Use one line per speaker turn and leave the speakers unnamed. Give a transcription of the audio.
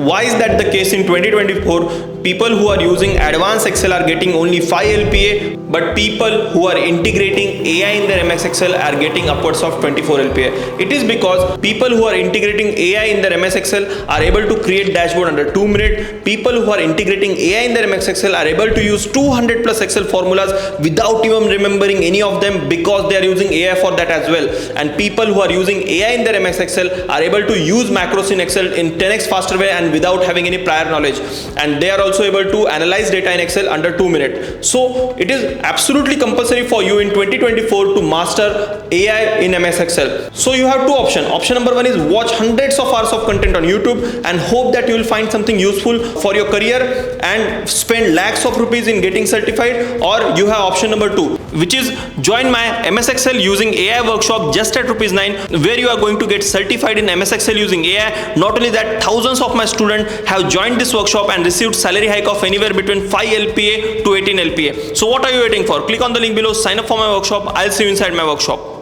Why is that the case in 2024? People who are using advanced Excel are getting only 5 LPA, but people who are integrating AI in their MS Excel are getting upwards of 24 LPA. It is because people who are integrating AI in their MS Excel are able to create dashboard under 2 minutes. People who are integrating AI in their MS Excel are able to use 200 plus Excel formulas without even remembering any of them, because they are using AI for that as well. And people who are using AI in their MS Excel are able to use macros in Excel in 10x faster way and without having any prior knowledge. And they are also able to analyze data in Excel under 2 minutes. So it is absolutely compulsory for you in 2024 to master AI in MS Excel. So you have two options. Option number one is watch hundreds of hours of content on YouTube and hope that you will find something useful for your career and spend lakhs of rupees in getting certified. Or you have option number two, which is join my MS Excel using AI workshop just at ₹9, where you are going to get certified in MS Excel using AI. Not only that, thousands of my students have joined this workshop and received salary hike of anywhere between 5 LPA to 18 LPA. So what are you waiting for? Click on the link below, sign up for my workshop. I'll see you inside my workshop.